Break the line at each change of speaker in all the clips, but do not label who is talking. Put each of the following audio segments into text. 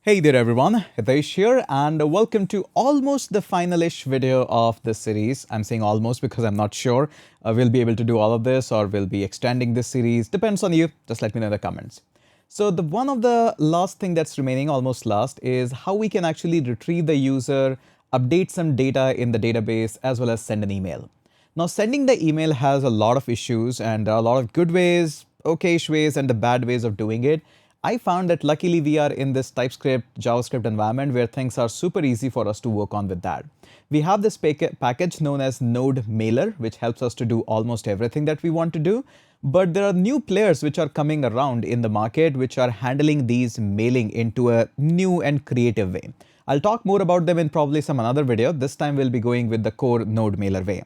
Hey there everyone, Hitesh here and welcome to almost the finalish video of this series. I'm saying almost because I'm not sure we'll be able to do all of this or we'll be extending this series. Depends on you. Just let me know in the comments. So the one of the last thing that's remaining, almost last, is how we can actually retrieve the user, update some data in the database as well as send an email. Now sending the email has a lot of issues and there are a lot of good ways, okayish ways and the bad ways of doing it. I found that luckily we are in this TypeScript, JavaScript environment where things are super easy for us to work on with that. We have this package known as Node Mailer, which helps us to do almost everything that we want to do. But there are new players which are coming around in the market which are handling these mailing into a new and creative way. I'll talk more about them in probably some another video. This time we'll be going with the core Node Mailer way.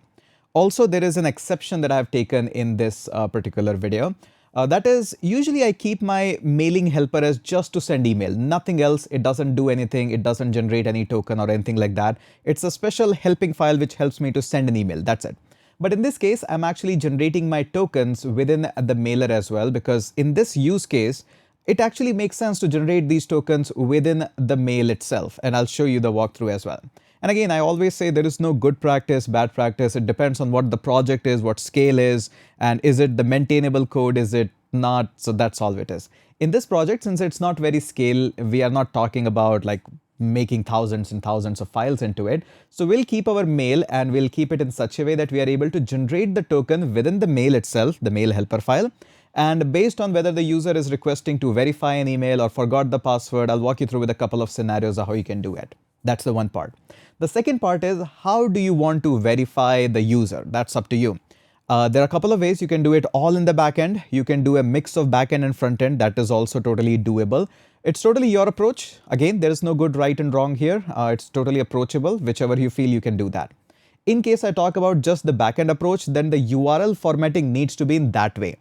Also, there is an exception that I have taken in this particular video. That is, usually I keep my mailing helper as just to send email, nothing else. It doesn't do anything. It doesn't generate any token or anything like that. It's a special helping file which helps me to send an email. That's it. But in this case, I'm actually generating my tokens within the mailer as well, because in this use case, it actually makes sense to generate these tokens within the mail itself. And I'll show you the walkthrough as well. And again, I always say there is no good practice, bad practice. It depends on what the project is, what scale is, and is it the maintainable code, is it not? So that's all it is. In this project, since it's not very scale, we are not talking about like making thousands and thousands of files into it. So we'll keep our mail and we'll keep it in such a way that we are able to generate the token within the mail itself, the mail helper file. And based on whether the user is requesting to verify an email or forgot the password, I'll walk you through with a couple of scenarios of how you can do it. That's the one part. The second part is how do you want to verify the user? That's up to you. There are a couple of ways you can do it all in the backend. You can do a mix of backend and frontend. That is also totally doable. It's totally your approach. Again, there is no good right and wrong here. It's totally approachable. Whichever you feel, you can do that. In case I talk about just the backend approach, then the URL formatting needs to be in that way.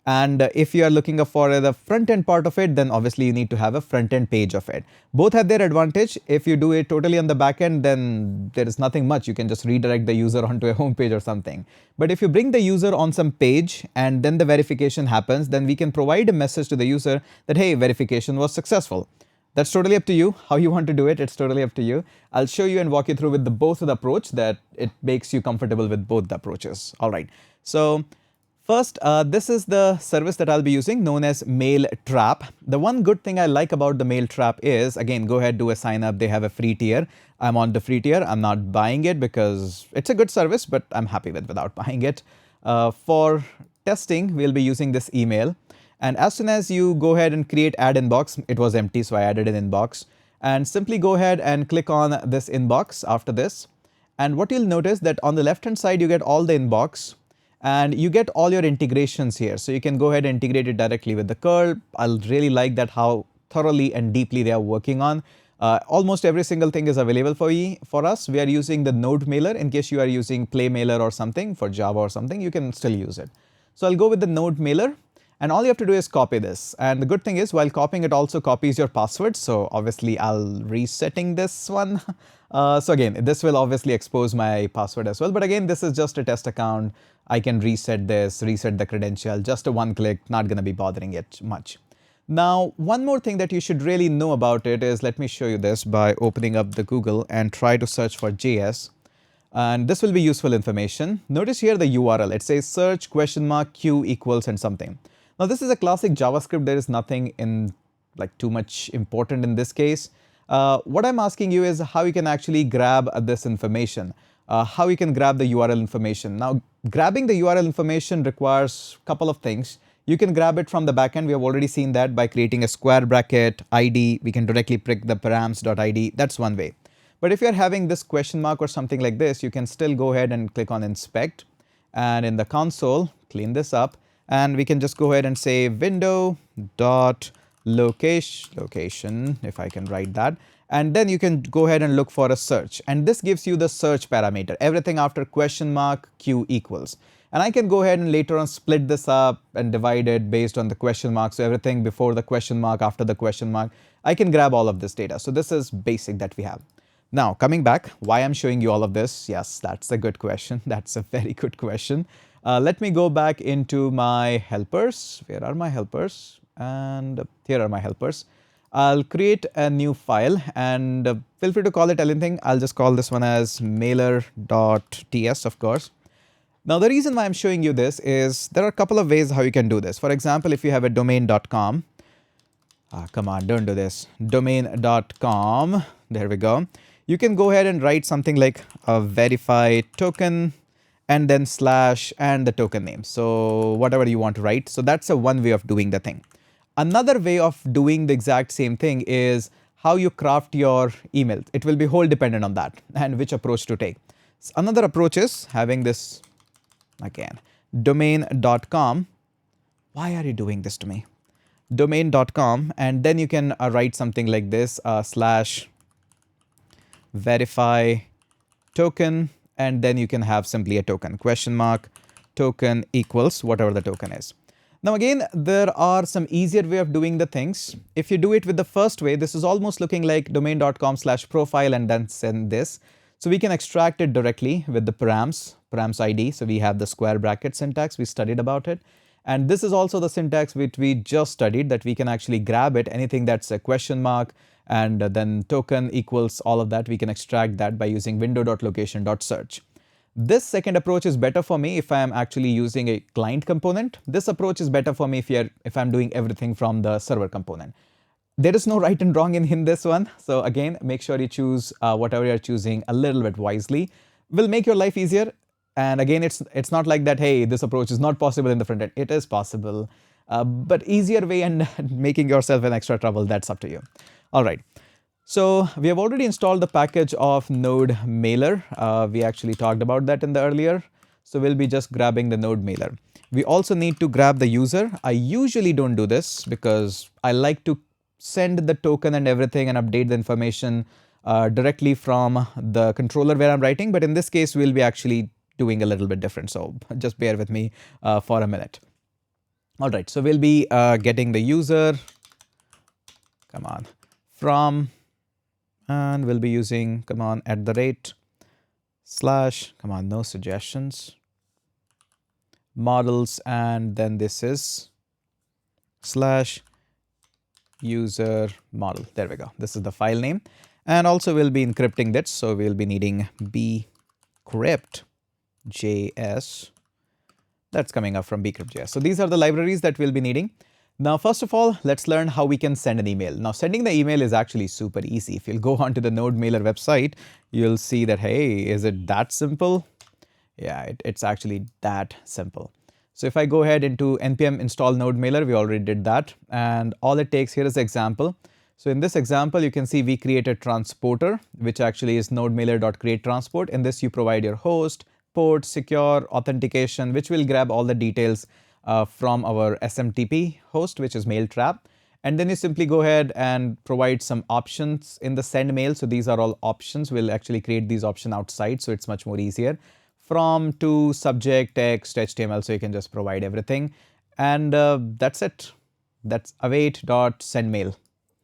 And if you are looking for the front end part of it, then obviously you need to have a front end page of it. Both have their advantage. If you do it totally on the back end, then there is nothing much. You can just redirect the user onto a home page or something. But if you bring the user on some page and then the verification happens, then we can provide a message to the user that, hey, verification was successful. That's totally up to you how you want to do it. It's totally up to you. I'll show you and walk you through with both of the approach that it makes you comfortable with both the approaches. All right. So first, this is the service that I'll be using known as Mail Trap. The one good thing I like about the Mail Trap is, again, go ahead, do a sign up. They have a free tier. I'm on the free tier. I'm not buying it because it's a good service, but I'm happy without buying it. For testing, we'll be using this email. And as soon as you go ahead and create add inbox, it was empty, so I added an inbox. And simply go ahead and click on this inbox after this. And what you'll notice that on the left-hand side, you get all the inbox. And you get all your integrations here. So you can go ahead and integrate it directly with the curl. I'll really like that how thoroughly and deeply they are working on. Almost every single thing is available for us. We are using the Node Mailer. In case you are using Play Mailer or something for Java or something, you can still use it. So I'll go with the Node Mailer. And all you have to do is copy this. And the good thing is while copying, it also copies your password. So obviously I'll resetting this one. So again, this will obviously expose my password as well. But again, this is just a test account. I can reset this, reset the credential, just a one click, not going to be bothering it much. Now, one more thing that you should really know about it is, let me show you this by opening up the Google and try to search for JS. And this will be useful information. Notice here the URL. It says search !q equals and something. Now, this is a classic JavaScript. There is nothing in like too much important in this case. What I'm asking you is how you can actually grab this information, how you can grab the URL information. Now, grabbing the URL information requires a couple of things. You can grab it from the backend. We have already seen that by creating a square bracket ID. We can directly pick the params.id. That's one way. But if you're having this question mark or something like this, you can still go ahead and click on inspect. And in the console, clean this up. And we can just go ahead and say window.location, if I can write that. And then you can go ahead and look for a search. And this gives you the search parameter, everything after question mark q equals. And I can go ahead and later on split this up and divide it based on the question mark. So everything before the question mark, after the question mark, I can grab all of this data. So this is basic that we have. Now, coming back, why I'm showing you all of this? Yes, that's a good question. That's a very good question. Let me go back into my helpers. Where are my helpers? And here are my helpers. I'll create a new file and feel free to call it anything. I'll just call this one as mailer.ts, of course. Now, the reason why I'm showing you this is there are a couple of ways how you can do this. For example, if you have a domain.com, come on, don't do this. Domain.com, there we go. You can go ahead and write something like a verify token and then slash and the token name. So whatever you want to write. So that's a one way of doing the thing. Another way of doing the exact same thing is how you craft your email. It will be whole dependent on that and which approach to take. So another approach is having this again, domain.com. Why are you doing this to me? Domain.com, and then you can write something like this, slash verify token, and then you can have simply a token, question mark, token equals whatever the token is. Now again, there are some easier way of doing the things. If you do it with the first way, this is almost looking like domain.com/profile and then send this. So we can extract it directly with the params ID. So we have the square bracket syntax, we studied about it. And this is also the syntax which we just studied, that we can actually grab it, anything that's a question mark and then token equals all of that, we can extract that by using window.location.search. This second approach is better for me if I am actually using a client component. This approach is better for me if I'm doing everything from the server component. There is no right and wrong in this one. So again, make sure you choose whatever you're choosing a little bit wisely. Will make your life easier. And again, it's not like that, hey, this approach is not possible in the front end. It is possible, but easier way and making yourself an extra trouble, that's up to you. All right. So we have already installed the package of Node Mailer. We actually talked about that in the earlier. So we'll be just grabbing the Node Mailer. We also need to grab the user. I usually don't do this because I like to send the token and everything and update the information directly from the controller where I'm writing. But in this case, we'll be actually doing a little bit different. So just bear with me for a minute. All right, so we'll be getting the user, come on, from, and we'll be using, come on, @ slash, come on, no suggestions, models, and then this is slash user model. There we go. This is the file name. And also we'll be encrypting that. So we'll be needing bcrypt JS. That's coming up from bcrypt.js. So these are the libraries that we'll be needing. Now, first of all, let's learn how we can send an email. Now, sending the email is actually super easy. If you'll go onto the Node Mailer website, you'll see that, hey, is it that simple? Yeah, it's actually that simple. So if I go ahead into npm install Node Mailer, we already did that. And all it takes here is example. So in this example, you can see we create a transporter, which actually is nodemailer.createTransport. In this, you provide your host, port, secure, authentication, which will grab all the details from our SMTP host, which is Mailtrap. And then you simply go ahead and provide some options in the send mail. So these are all options. We'll actually create these options outside, so it's much more easier. From, to, subject, text, HTML, so you can just provide everything. And that's it. That's await.sendMail.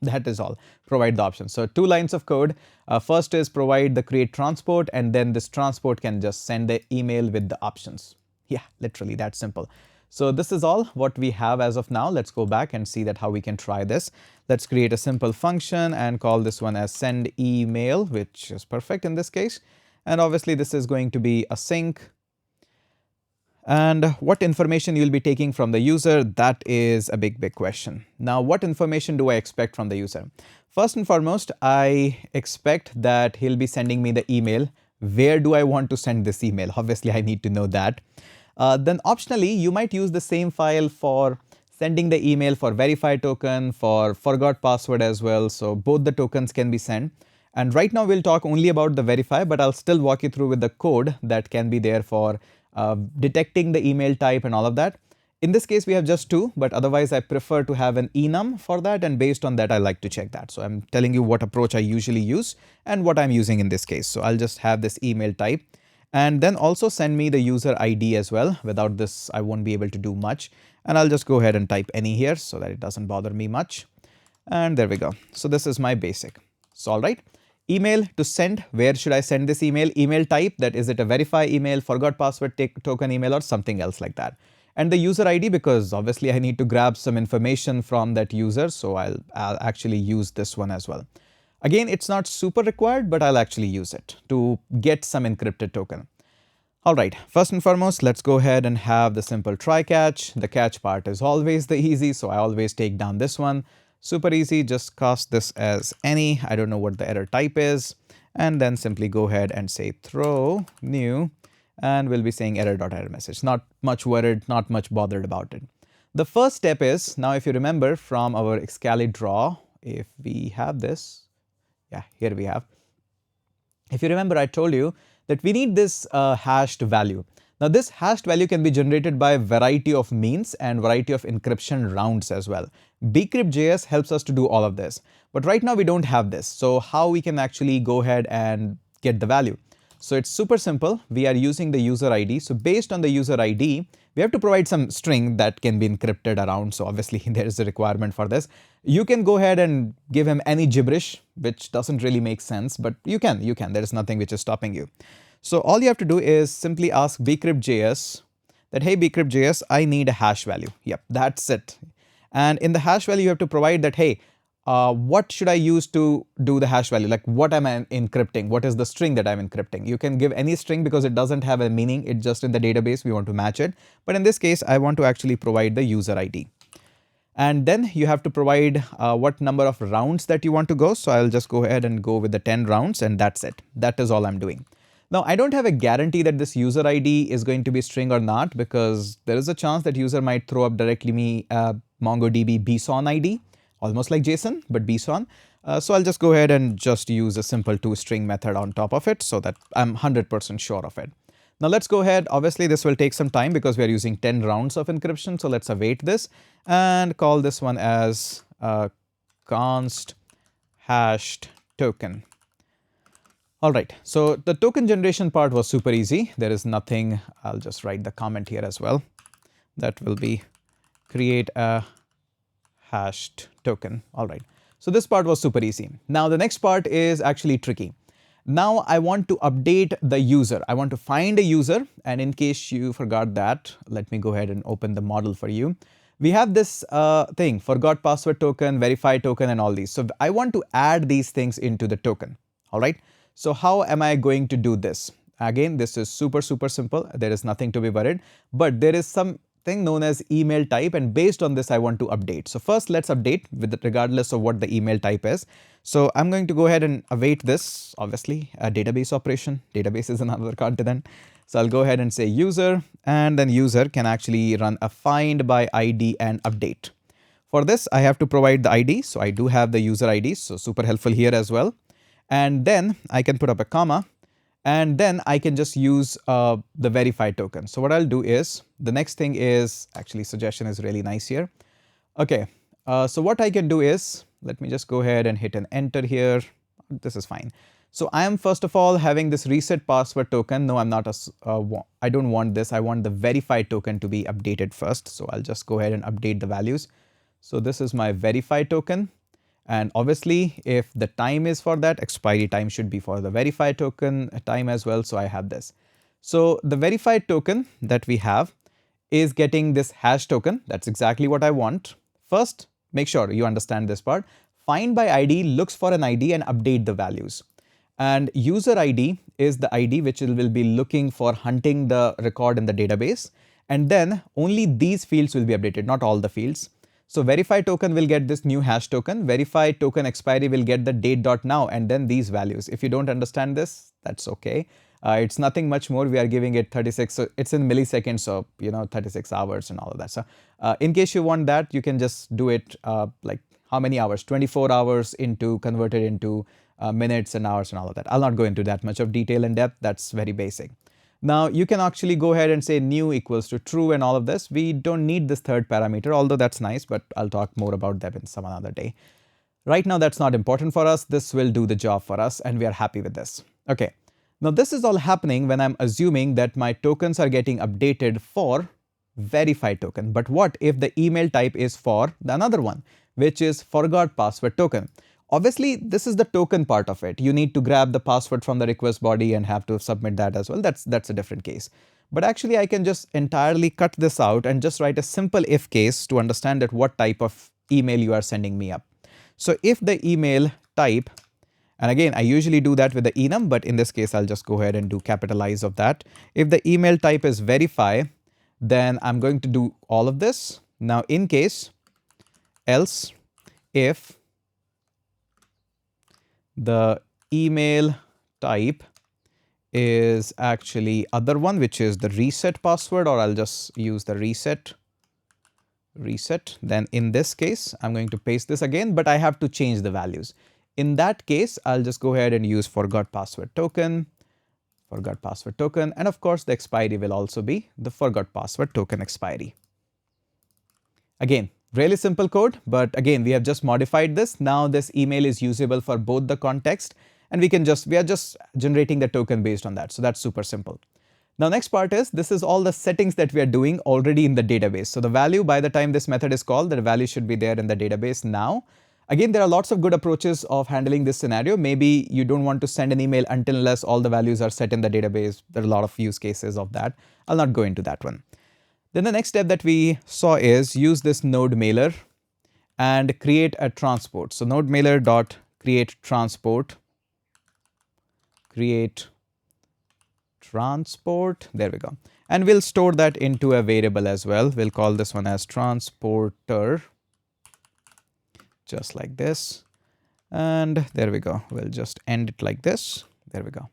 That is all. Provide the options. So 2 lines of code. First is provide the create transport, and then this transport can just send the email with the options. Yeah, literally that simple. So this is all what we have as of now. Let's go back and see that how we can try this. Let's create a simple function and call this one as send email, which is perfect in this case. And obviously this is going to be async. And what information you'll be taking from the user, that is a big question. Now, what information do I expect from the user? First and foremost, I expect that he'll be sending me the email. Where do I want to send this email? Obviously, I need to know that. Then optionally, you might use the same file for sending the email for verify token, for forgot password as well. So both the tokens can be sent. And right now we'll talk only about the verify, but I'll still walk you through with the code that can be there for detecting the email type and all of that. In this case, we have just 2, but otherwise I prefer to have an enum for that. And based on that, I like to check that. So I'm telling you what approach I usually use and what I'm using in this case. So I'll just have this email type. And then also send me the user ID as well. Without this, I won't be able to do much. And I'll just go ahead and type any here so that it doesn't bother me much. And there we go. So this is my basic. So all right. Email to send. Where should I send this email? Email type, that is it a verify email, forgot password, token email, or something else like that. And the user ID, because obviously I need to grab some information from that user, so I'll actually use this one as well. Again, it's not super required, but I'll actually use it to get some encrypted token. All right, first and foremost, let's go ahead and have the simple try catch. The catch part is always the easy, so I always take down this one. Super easy, just cast this as any. I don't know what the error type is. And then simply go ahead and say throw new, and we'll be saying error.error message. Not much worried, not much bothered about it. The first step is, now if you remember from our Excali draw, if we have this, yeah, here we have. If you remember, I told you that we need this hashed value. Now this hashed value can be generated by a variety of means and variety of encryption rounds as well. bcrypt.js helps us to do all of this, but right now we don't have this. So how we can actually go ahead and get the value? So it's super simple. We are using the user ID. So based on the user ID, we have to provide some string that can be encrypted around. So obviously there is a requirement for this. You can go ahead and give him any gibberish, which doesn't really make sense, but you can. There is nothing which is stopping you. So all you have to do is simply ask bcrypt.js that, hey, bcrypt.js, I need a hash value. Yep, that's it. And in the hash value, you have to provide that, hey, what should I use to do the hash value? Like what am I encrypting? What is the string that I'm encrypting? You can give any string because it doesn't have a meaning. It's just in the database. We want to match it. But in this case, I want to actually provide the user ID. And then you have to provide what number of rounds that you want to go. So I'll just go ahead and go with the 10 rounds, and that's it. That is all I'm doing. Now, I don't have a guarantee that this user ID is going to be string or not, because there is a chance that user might throw up directly me MongoDB bson ID, almost like JSON, but bson. So I'll just go ahead and just use a simple toString method on top of it so that I'm 100% sure of it. Now let's go ahead. Obviously, this will take some time because we are using 10 rounds of encryption. So let's await this and call this one as const hashed token. All right, so the token generation part was super easy. There is nothing. I'll just write the comment here as well. That will be create a hashed token. All right, so this part was super easy. Now the next part is actually tricky. Now I want to update the user. I want to find a user, and in case you forgot that, let me go ahead and open the model for you. We have this thing, forgot password token, verify token, and all these. So I want to add these things into the token. All right. So how am I going to do this? Again, this is super simple. There is nothing to be worried, but there is something known as email type, and based on this, I want to update. So first, let's update with regardless of what the email type is. So I'm going to go ahead and await this, obviously, a database operation. Database is another continent. So I'll go ahead and say user, and then user can actually run a find by ID and update. For this, I have to provide the ID. So I do have the user ID, so super helpful here as well. And then I can put up a comma, and then I can just use the verify token. So what I'll do is, the next thing is, actually suggestion is really nice here. Okay, so what I can do is, let me just go ahead and hit an enter here. This is fine. So I am first of all having this reset password token. No, I'm not, I don't want this. I want the verify token to be updated first. So I'll just go ahead and update the values. So this is my verify token. And obviously, if the time is for that, expiry time should be for the verify token time as well. So I have this. So the verified token that we have is getting this hash token. That's exactly what I want. First, make sure you understand this part. Find by ID looks for an ID and update the values. And user ID is the ID which will be looking for hunting the record in the database. And then only these fields will be updated, not all the fields. So verify token will get this new hash token. Verify token expiry will get the date.now and then these values. If you don't understand this, that's okay. It's nothing much more. We are giving it 36. So it's in milliseconds, so 36 hours and all of that. So in case you want that, you can just do it like how many hours? 24 hours into converted into minutes and hours and all of that. I'll not go into that much of detail and depth. That's very basic. Now you can actually go ahead and say new equals to true and all of this. We don't need this third parameter, although that's nice, but I'll talk more about that in some other day. Right now, that's not important for us. This will do the job for us and we are happy with this. Okay. Now this is all happening when I'm assuming that my tokens are getting updated for verified token. But what if the email type is for the another one, which is forgot password token? Obviously, this is the token part of it. You need to grab the password from the request body and have to submit that as well. That's a different case. But actually I can just entirely cut this out and just write a simple if case to understand that what type of email you are sending me up. So if the email type, and again, I usually do that with the enum, but in this case, I'll just go ahead and do capitalize of that. If the email type is verify, then I'm going to do all of this. Now, in case, else, if the email type is actually other one, which is the reset password, or I'll just use the reset, then in this case, I'm going to paste this again, but I have to change the values. In that case, I'll just go ahead and use forgot password token, and of course the expiry will also be the forgot password token expiry. Again, really simple code, but again, we have just modified this. Now this email is usable for both the context, and we are just generating the token based on that. So that's super simple. Now next part is, this is all the settings that we are doing already in the database. So the value, by the time this method is called, the value should be there in the database now. Again, there are lots of good approaches of handling this scenario. Maybe you don't want to send an email until unless all the values are set in the database. There are a lot of use cases of that. I'll not go into that one. Then the next step that we saw is use this node mailer and create a transport. So node mailer dot create transport, there we go. And we'll store that into a variable as well. We'll call this one as transporter, just like this. And there we go. We'll just end it like this. There we go.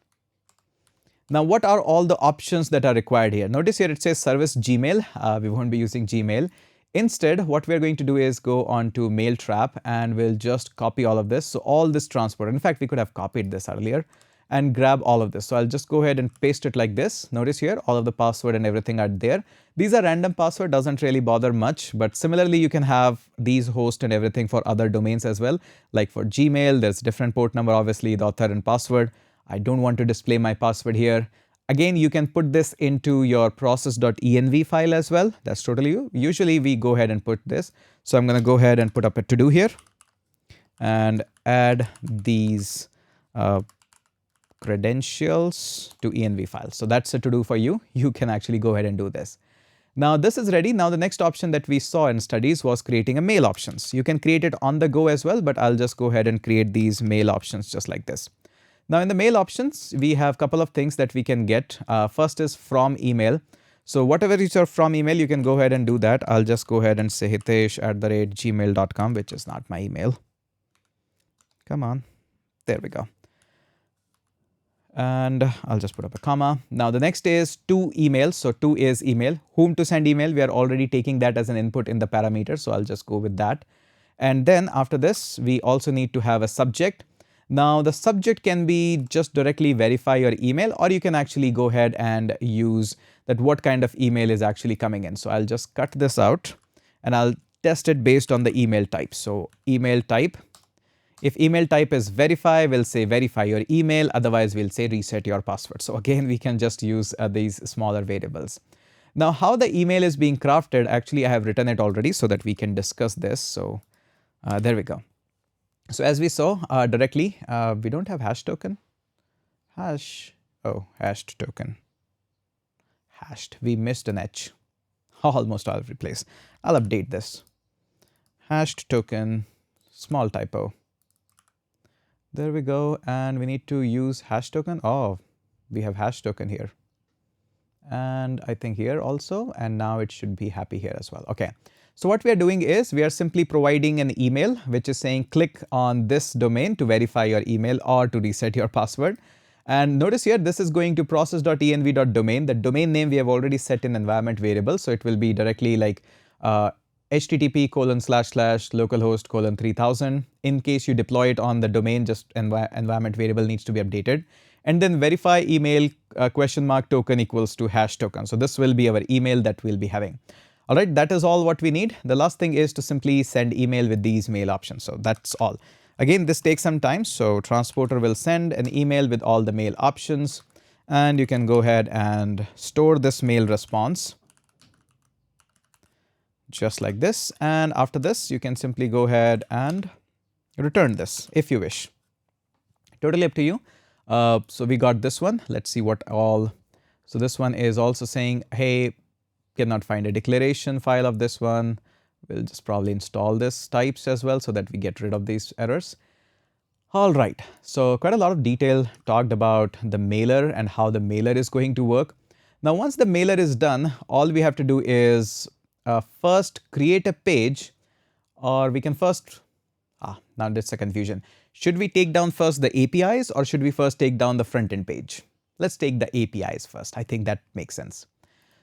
Now, what are all the options that are required here? Notice here it says service Gmail. We won't be using Gmail. Instead, what we're going to do is go on to mail trap, and we'll just copy all of this. So all this transport, in fact, we could have copied this earlier and grab all of this. So I'll just go ahead and paste it like this. Notice here, all of the password and everything are there. These are random password, doesn't really bother much, but similarly, you can have these host and everything for other domains as well. Like for Gmail, there's different port number, obviously the author and password. I don't want to display my password here. Again, you can put this into your process.env file as well. That's totally you. Usually we go ahead and put this. So I'm going to go ahead and put up a to-do here and add these credentials to env file. So that's a to-do for you. You can actually go ahead and do this. Now this is ready. Now the next option that we saw in studies was creating a mail options. You can create it on the go as well, but I'll just go ahead and create these mail options just like this. Now in the mail options, we have a couple of things that we can get. First is from email. So whatever is your from email, you can go ahead and do that. I'll just go ahead and say hitesh@gmail.com, which is not my email. Come on. There we go. And I'll just put up a comma. Now the next is to email. So to is email. Whom to send email, we are already taking that as an input in the parameter. So I'll just go with that. And then after this, we also need to have a subject. Now the subject can be just directly verify your email, or you can actually go ahead and use that what kind of email is actually coming in. So I'll just cut this out and I'll test it based on the email type. So email type. If email type is verify, we'll say verify your email. Otherwise, we'll say reset your password. So again, we can just use these smaller variables. Now, how the email is being crafted, actually, I have written it already so that we can discuss this. So there we go. So as we saw directly, we don't have hash token. Hashed token. Hashed. We missed an H. Almost all over the place. I'll update this. Hashed token, small typo. There we go, and we need to use hash token. Oh, we have hash token here. And I think here also, and now it should be happy here as well. Okay, so what we are doing is we are simply providing an email, which is saying click on this domain to verify your email or to reset your password. And notice here, this is going to process.env.domain. The domain name we have already set in environment variable. So it will be directly like http://localhost:3000. In case you deploy it on the domain, just environment variable needs to be updated. And then verify email $token equals to hash token. So this will be our email that we'll be having. All right, that is all what we need. The last thing is to simply send email with these mail options. So that's all. Again, this takes some time. So transporter will send an email with all the mail options. And you can go ahead and store this mail response just like this. And after this, you can simply go ahead and return this if you wish. Totally up to you. So we got this one. Let's see what all. So this one is also saying, hey, cannot find a declaration file of this one. We'll just probably install this types as well so that we get rid of these errors. All right, so quite a lot of detail talked about the mailer and how the mailer is going to work. Now, once the mailer is done, all we have to do is first create a page, or we can first, now that's a confusion. Should we take down first the APIs or should we first take down the front-end page? Let's take the APIs first. I think that makes sense.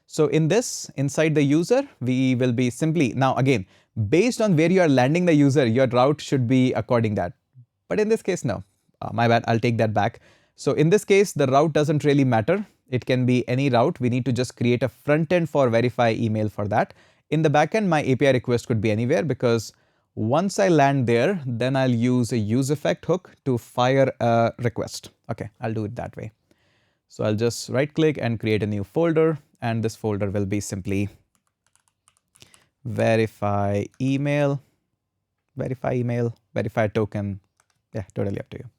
So in this, inside the user, we will be simply, now again, based on where you are landing the user, your route should be according that. But in this case, no, my bad, I'll take that back. So in this case, the route doesn't really matter. It can be any route. We need to just create a front end for verify email for that. In the backend, my API request could be anywhere, because once I land there, then I'll use a use effect hook to fire a request. Okay, I'll do it that way. So I'll just right click and create a new folder, and this folder will be simply verify email, verify token. Yeah, totally up to you.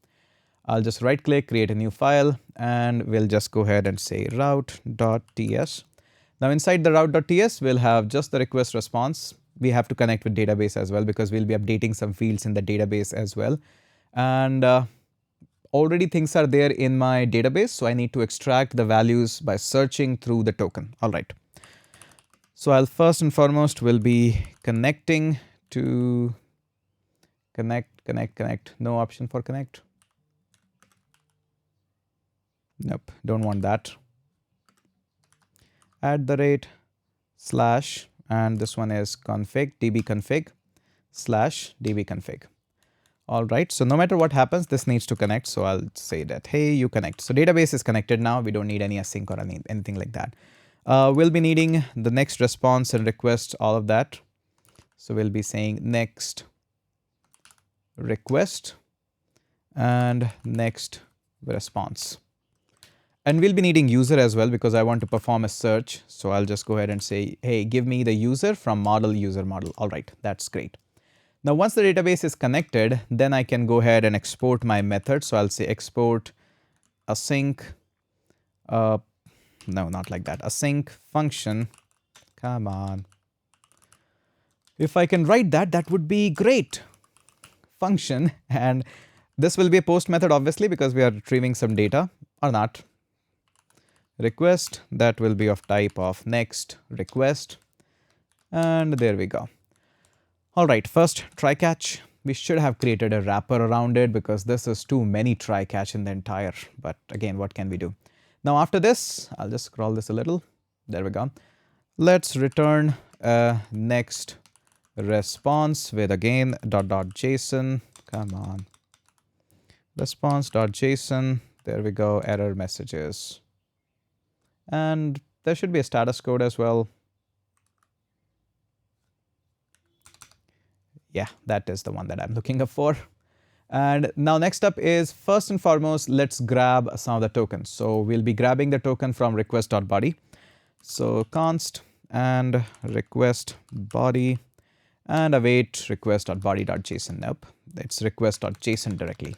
I'll just right click, create a new file, and we'll just go ahead and say route.ts. Now inside the route.ts, we'll have just the request response. We have to connect with database as well because we'll be updating some fields in the database as well. And already things are there in my database, so I need to extract the values by searching through the token. All right. So I'll first and foremost will be connecting to connect. No option for connect. Nope, don't want that. @ / and this one is config dbconfig / dbconfig. All right, so no matter what happens, this needs to connect. So I'll say that, hey, you connect. So database is connected now. We don't need any async or anything like that. We'll be needing the next response and request, all of that. So we'll be saying next request and next response. And we'll be needing user as well because I want to perform a search. So I'll just go ahead and say, hey, give me the user from model user model. All right, that's great. Now, once the database is connected, then I can go ahead and export my method. So I'll say export async. No, not like that. Async function. Come on. If I can write that, that would be great. Function. And this will be a post method, obviously, because we are retrieving some data or not. Request, that will be of type of next request. And there we go. All right, first try catch. We should have created a wrapper around it because this is too many try catch in the entire. But again, what can we do? Now after this, I'll just scroll this a little. There we go. Let's return a next response with again .json. Come on. Response.json. There we go. Error messages. And there should be a status code as well. Yeah, that is the one that I'm looking up for. And now next up is, first and foremost, let's grab some of the tokens. So we'll be grabbing the token from request.body. So const and request body and await request.body.json. Nope, it's request.json directly.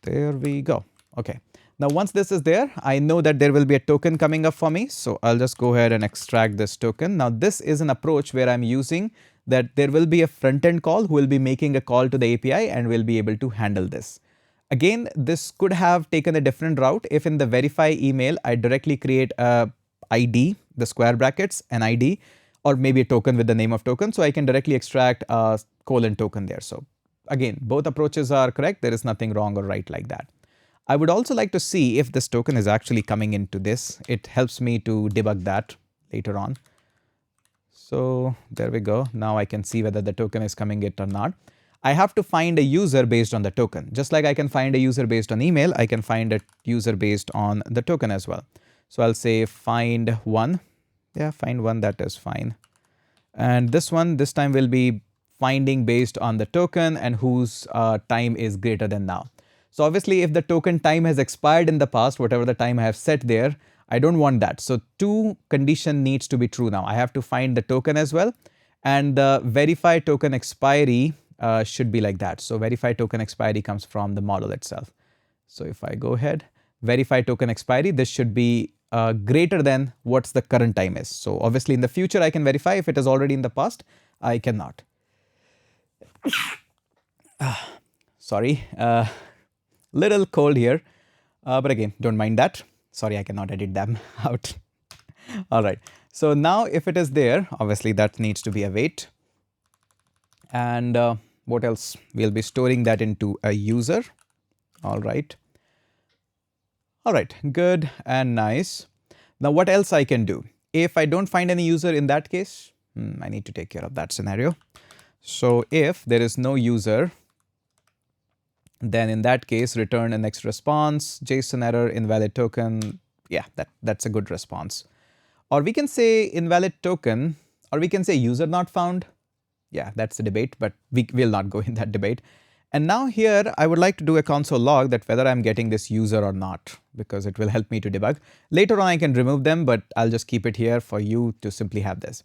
There we go. Okay. Now, once this is there, I know that there will be a token coming up for me. So I'll just go ahead and extract this token. Now, this is an approach where I'm using that there will be a front-end call who will be making a call to the API and will be able to handle this. Again, this could have taken a different route if in the verify email, I directly create a ID, the square brackets, an ID, or maybe a token with the name of token. So I can directly extract a colon token there. So again, both approaches are correct. There is nothing wrong or right like that. I would also like to see if this token is actually coming into this. It helps me to debug that later on. So there we go. Now I can see whether the token is coming it or not. I have to find a user based on the token. Just like I can find a user based on email, I can find a user based on the token as well. So I'll say find one. Yeah, find one, that is fine. And this one, this time will be finding based on the token and whose time is greater than now. So obviously, if the token time has expired in the past, whatever the time I have set there, I don't want that. So two condition needs to be true now. I have to find the token as well. And the verify token expiry should be like that. So verify token expiry comes from the model itself. So if I go ahead, verify token expiry, this should be greater than what's the current time is. So obviously in the future I can verify. If it is already in the past, I cannot. Sorry, little cold here, but again, don't mind that. Sorry, I cannot edit them out. All right, so now if it is there, obviously that needs to be await. And what else? We'll be storing that into a user. All right. All right, good and nice. Now what else I can do? If I don't find any user in that case, I need to take care of that scenario. So if there is no user, then in that case, return a next response, JSON error, invalid token. Yeah, that's a good response. Or we can say invalid token, or we can say user not found. Yeah, that's a debate, but we will not go in that debate. And now here, I would like to do a console log that whether I'm getting this user or not, because it will help me to debug. Later on, I can remove them, but I'll just keep it here for you to simply have this.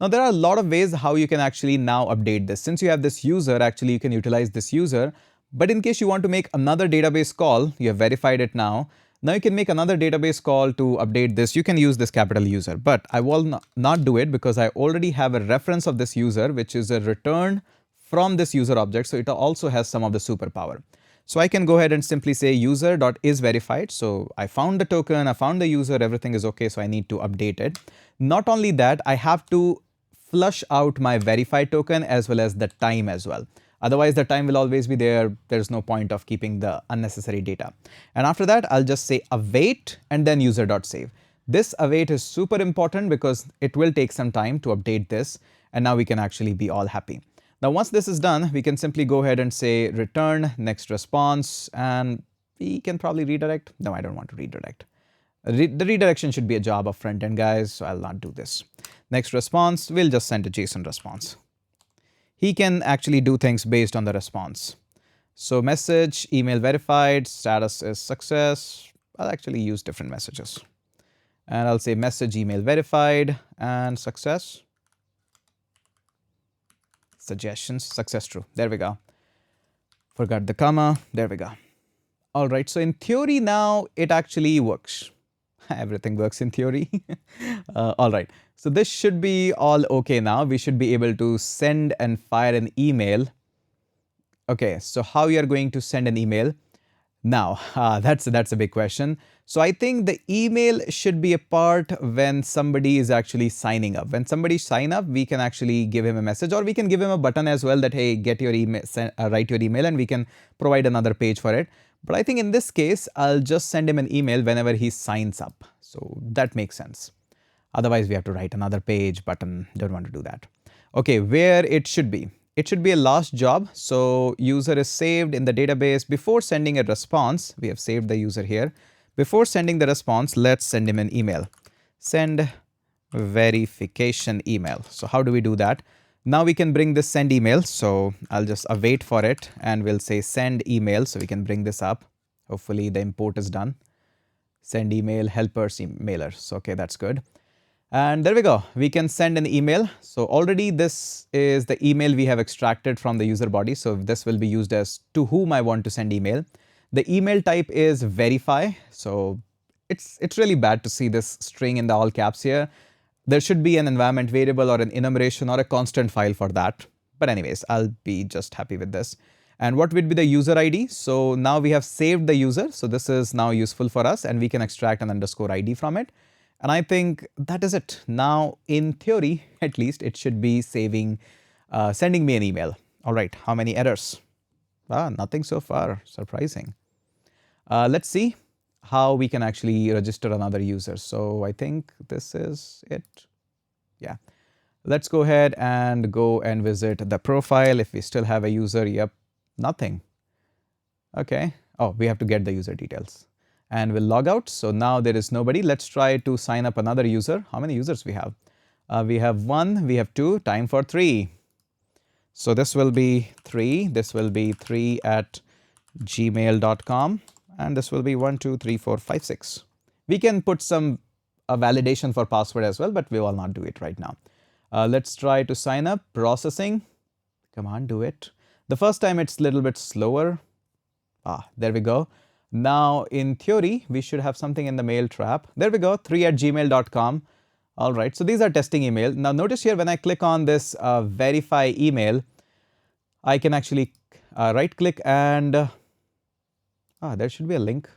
Now, there are a lot of ways how you can actually now update this. Since you have this user, actually, you can utilize this user. But in case you want to make another database call, you have verified it now. Now you can make another database call to update this. You can use this capital user, but I will not do it because I already have a reference of this user, which is a return from this user object. So it also has some of the superpower. So I can go ahead and simply say user.isVerified. So I found the token, I found the user, everything is okay. So I need to update it. Not only that, I have to flush out my verified token as well as the time as well. Otherwise, the time will always be there. There's no point of keeping the unnecessary data. And after that, I'll just say await and then user.save. This await is super important because it will take some time to update this. And now we can actually be all happy. Now, once this is done, we can simply go ahead and say return next response. And we can probably redirect. No, I don't want to redirect. The redirection should be a job of front-end guys, so I'll not do this. Next response, we'll just send a JSON response. He can actually do things based on the response. So message, email verified, status is success. I'll actually use different messages. And I'll say message, email verified, and success. Suggestions, success true. There we go. Forgot the comma. There we go. All right, so in theory now, it actually works. Everything works in theory. All right, so this should be all okay now. We should be able to send and fire an email. Okay, so how you are going to send an email? Now, that's a big question. So I think the email should be a part when somebody is actually signing up. When somebody sign up, we can actually give him a message, or we can give him a button as well that, hey, get your email, write your email, and we can provide another page for it. But I think in this case, I'll just send him an email whenever he signs up. So that makes sense. Otherwise, we have to write another page button. Don't want to do that. Okay, where it should be. It should be a last job. So user is saved in the database. Before sending a response, we have saved the user here. Before sending the response, let's send him an email. Send verification email. So how do we do that? Now we can bring this send email. So I'll just await for it and we'll say send email. So we can bring this up. Hopefully the import is done. Send email, helpers, mailers. Okay, that's good. And there we go. We can send an email. So already this is the email we have extracted from the user body. So this will be used as to whom I want to send email. The email type is verify. So it's really bad to see this string in the all caps here. There should be an environment variable or an enumeration or a constant file for that. But anyways, I'll be just happy with this. And what would be the user ID? So now we have saved the user. So this is now useful for us and we can extract an underscore ID from it. And I think that is it. Now, in theory, at least, it should be sending me an email. All right, how many errors? Nothing so far, surprising. Let's see how we can actually register another user. So I think this is it. Yeah. Let's go ahead and go and visit the profile. If we still have a user, yep, nothing. Okay. Oh, we have to get the user details. And we'll log out. So now there is nobody. Let's try to sign up another user. How many users we have? We have 1, we have 2, time for 3. So this will be 3. This will be 3@gmail.com. And this will be 1, 2, 3, 4, 5, 6. We can put some validation for password as well, but we will not do it right now. Let's try to sign up. Processing. Come on, do it. The first time it's a little bit slower. There we go. Now, in theory, we should have something in the mail trap. There we go, 3@gmail.com. All right, so these are testing email. Now notice here when I click on this verify email, I can actually right click and there should be a link.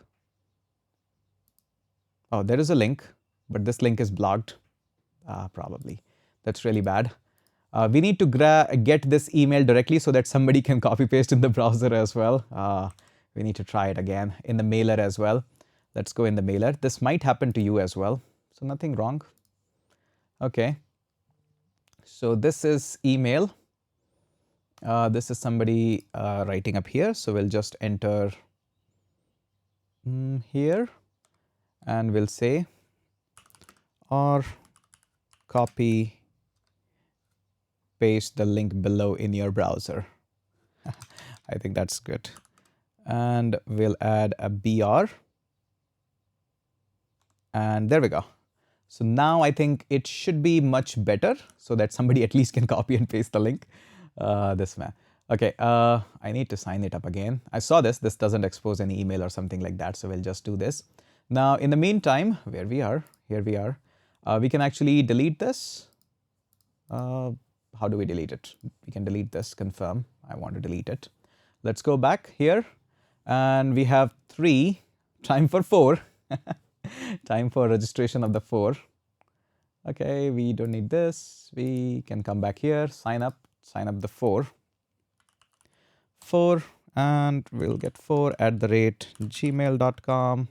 Oh, there is a link, but this link is blocked. Probably. That's really bad. We need to get this email directly so that somebody can copy paste in the browser as well. We need to try it again in the mailer as well. Let's go in the mailer. This might happen to you as well. So nothing wrong. Okay. So this is email. This is somebody writing up here. So we'll just enter here and we'll say or copy paste the link below in your browser. I think that's good. And we'll add a BR. And there we go. So now I think it should be much better so that somebody at least can copy and paste the link. This man. Okay, I need to sign it up again. I saw this. This doesn't expose any email or something like that. So we'll just do this. Now, in the meantime, where we are, here we are, we can actually delete this. How do we delete it? We can delete this, confirm. I want to delete it. Let's go back here. And we have 3, time for 4. Time for registration of the 4. Okay, we don't need this. We can come back here, sign up the 4. 4, and we'll get 4@gmail.com.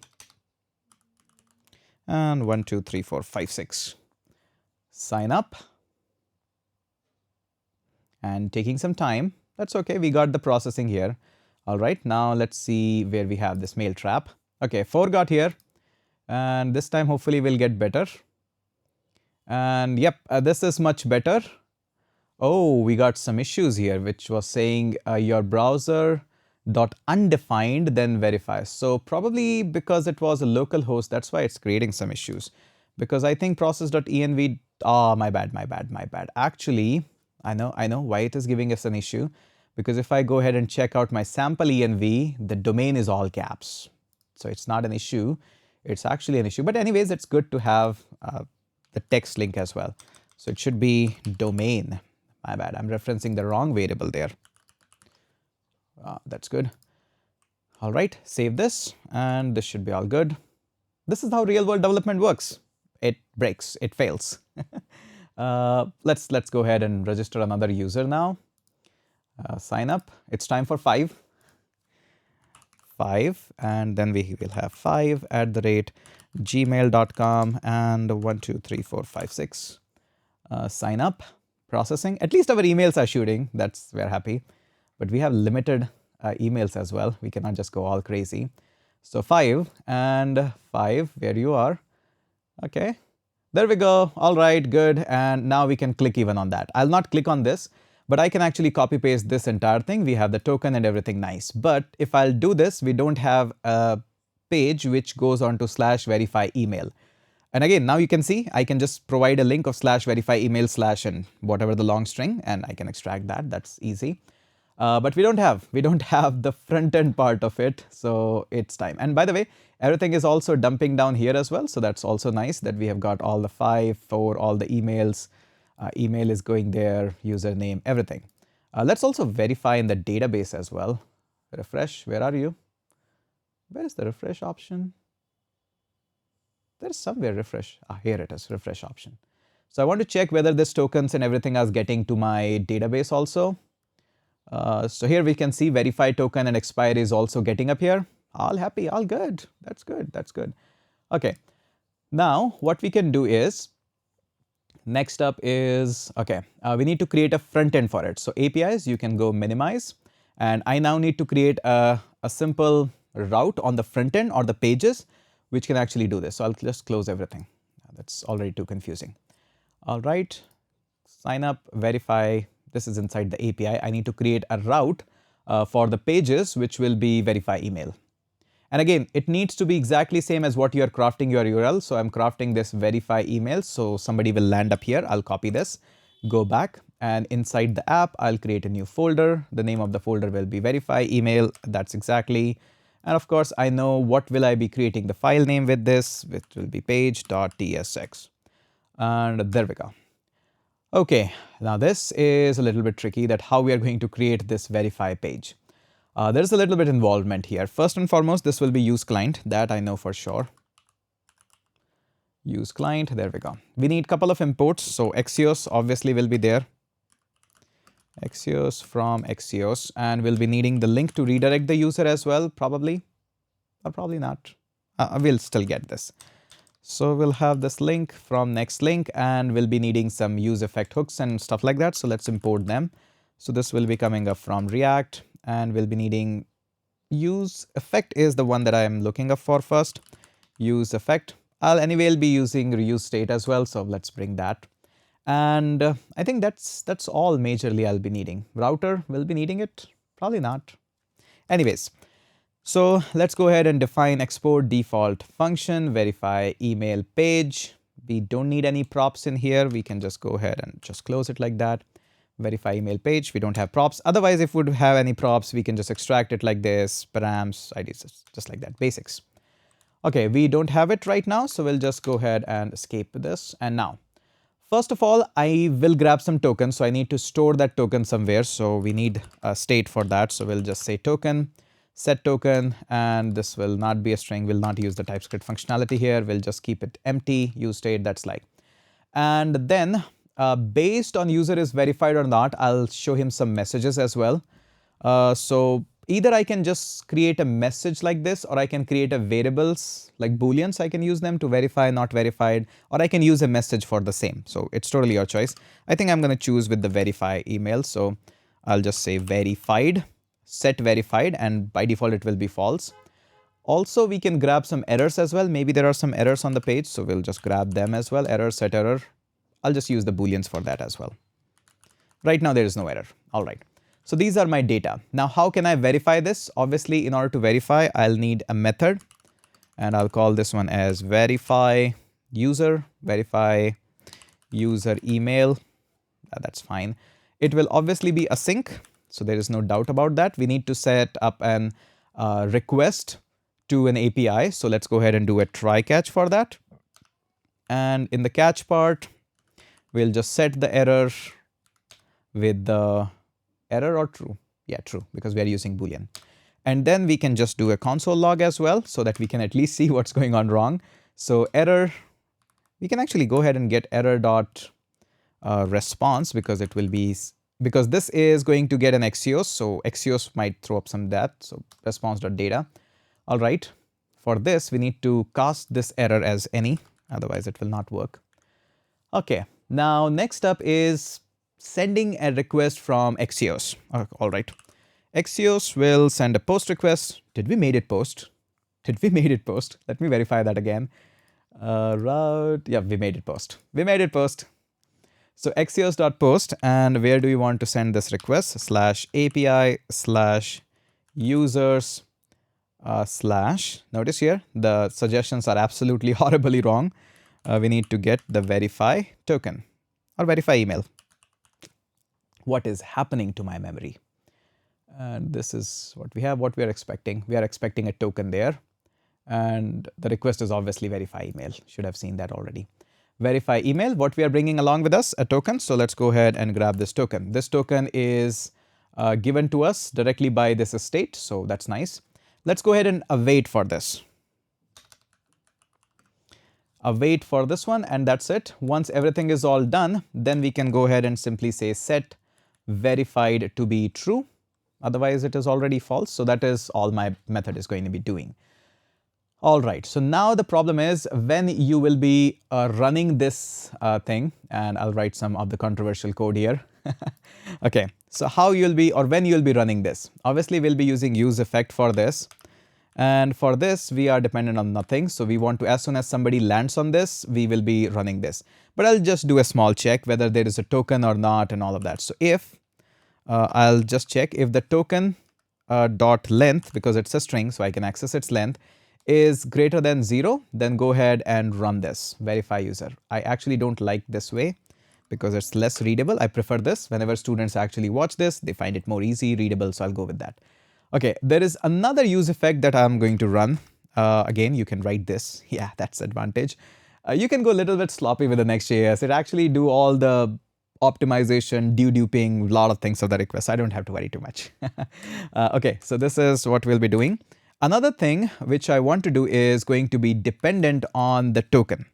And 1, 2, 3, 4, 5, 6. Sign up. And taking some time. That's okay. We got the processing here. All right. Now let's see where we have this mail trap. Okay, 4 got here. And this time hopefully we'll get better. And yep, this is much better. Oh, we got some issues here, which was saying your browser dot undefined then verify. So probably because it was a local host, that's why it's creating some issues. Because I think process.env, my bad. Actually, I know why it is giving us an issue. Because if I go ahead and check out my sample env, the domain is all caps. So it's not an issue. It's actually an issue. But anyways, it's good to have the text link as well. So it should be domain. My bad, I'm referencing the wrong variable there. That's good. All right, save this and this should be all good. This is how real world development works. It breaks, it fails. Let's go ahead and register another user now. Sign up. It's time for 5. 5, and then we will have 5@gmail.com and 1, 2, 3, 4, 5, 6. Sign up. Processing. At least our emails are shooting. We're happy. But we have limited emails as well. We cannot just go all crazy. So 5 and 5, where you are. Okay. There we go. All right, good. And now we can click even on that. I'll not click on this, but I can actually copy paste this entire thing. We have the token and everything nice. But if I'll do this, we don't have a page which goes on to /verify email. And again, now you can see I can just provide a link of /verify email/ and whatever the long string, and I can extract that. That's easy. But we don't have the front end part of it. So it's time. And by the way, everything is also dumping down here as well. So that's also nice that we have got all the 5, 4, all the emails. Email is going there, username, everything. Let's also verify in the database as well. Refresh, where are you? Where is the refresh option? There's somewhere refresh. Here it is, refresh option. So I want to check whether this tokens and everything is getting to my database also. So here we can see verify token and expire is also getting up here. All happy, all good. That's good, that's good. Okay, now what we can do is, next up is, okay, we need to create a front end for it. So APIs, you can go minimize. And I now need to create a simple route on the front end or the pages, which can actually do this. So I'll just close everything. That's already too confusing. All right, sign up, verify. This is inside the API. I need to create a route for the pages, which will be verify email. And again, it needs to be exactly same as what you are crafting your URL. So I'm crafting this verify email. So somebody will land up here. I'll copy this, go back, and inside the app, I'll create a new folder. The name of the folder will be verify email. That's exactly. And of course, I know what will I be creating the file name with this, which will be page.tsx. And there we go. Okay, now this is a little bit tricky, that how we are going to create this verify page. There's a little bit involvement here. First and foremost, this will be use client, that I know for sure. Use client, there we go. We need a couple of imports, so Axios obviously will be there. Axios from Axios, and we'll be needing the link to redirect the user as well, probably, or probably not. We'll still get this. So we'll have this link from next link, and we'll be needing some use effect hooks and stuff like that. So let's import them. So this will be coming up from React, and we'll be needing use effect is the one that I am looking up for first. Use effect. I'll be using reuse state as well. So let's bring that. And I think that's all majorly I'll be needing. Router will be needing it, probably not. Anyways. So let's go ahead and define export default function, verify email page. We don't need any props in here. We can just go ahead and just close it like that. Verify email page. We don't have props. Otherwise, if we would have any props, we can just extract it like this, params, IDs, just like that, basics. Okay, we don't have it right now, so we'll just go ahead and escape this. And now, first of all, I will grab some tokens. So I need to store that token somewhere. So we need a state for that. So we'll just say token. Set token, and this will not be a string. We'll not use the TypeScript functionality here. We'll just keep it empty, use state, that's like. And then based on user is verified or not, I'll show him some messages as well. So either I can just create a message like this, or I can create a variables like booleans. I can use them to verify, not verified, or I can use a message for the same. So it's totally your choice. I think I'm going to choose with the verify email. So I'll just say verified. Set verified, and by default it will be false. Also, we can grab some errors as well. Maybe there are some errors on the page, so we'll just grab them as well. Error, set error. I'll just use the booleans for that as well. Right now there is no error. All right. So these are my data. Now how can I verify this? Obviously, in order to verify, I'll need a method, and I'll call this one as verify user email. That's fine. It will obviously be async. So there is no doubt about that. We need to set up an request to an API. So let's go ahead and do a try catch for that. And in the catch part, we'll just set the error with the error or true. Yeah, true, because we are using Boolean. And then we can just do a console log as well, so that we can at least see what's going on wrong. So error, we can actually go ahead and get error dot response, because it will be, because this is going to get an Axios, so Axios might throw up some that, so response.data. All right, for this, we need to cast this error as any, otherwise it will not work. Okay, now next up is sending a request from Axios. All right, Axios will send a post request. Did we made it post? Did we made it post? Let me verify that again. Route, yeah, we made it post. We made it post. So axios.post, and where do we want to send this request? /API/users / notice here, the suggestions are absolutely horribly wrong. We need to get the verify token or verify email. What is happening to my memory? And this is what we have, what we are expecting. We are expecting a token there. And the request is obviously verify email. Should have seen that already. Verify email, what we are bringing along with us, a token. So let's go ahead and grab this token. This token is given to us directly by this state. So that's nice. Let's go ahead and await for this. Await for this one, and that's it. Once everything is all done, then we can go ahead and simply say set verified to be true. Otherwise, it is already false. So that is all my method is going to be doing. All right, so now the problem is when you will be running this thing, and I'll write some of the controversial code here. Okay, so how you'll be, or when you'll be running this. Obviously, we'll be using use effect for this. And for this, we are dependent on nothing. So we want to, as soon as somebody lands on this, we will be running this. But I'll just do a small check whether there is a token or not and all of that. So if I'll just check if the token dot length, because it's a string, so I can access its length, is greater than 0, then go ahead and run this, verify user. I actually don't like this way because it's less readable. I prefer this. Whenever students actually watch this, they find it more easy, readable, so I'll go with that. Okay, there is another use effect that I'm going to run. Again, you can write this. Yeah, that's the advantage. You can go a little bit sloppy with the Next.js. It actually do all the optimization, duping, a lot of things of the request. I don't have to worry too much. Okay, so this is what we'll be doing. Another thing which I want to do is going to be dependent on the token.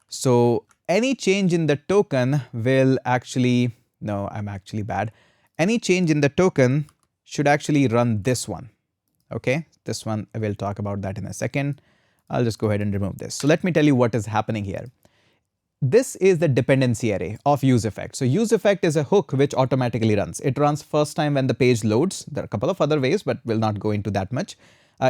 So any change in the token will actually, no, I'm actually bad. Any change in the token should actually run this one. Okay, this one, we'll talk about that in a second. I'll just go ahead and remove this. So let me tell you what is happening here. This is the dependency array of useEffect. So useEffect is a hook which automatically runs. It runs first time when the page loads. There are a couple of other ways, but we'll not go into that much.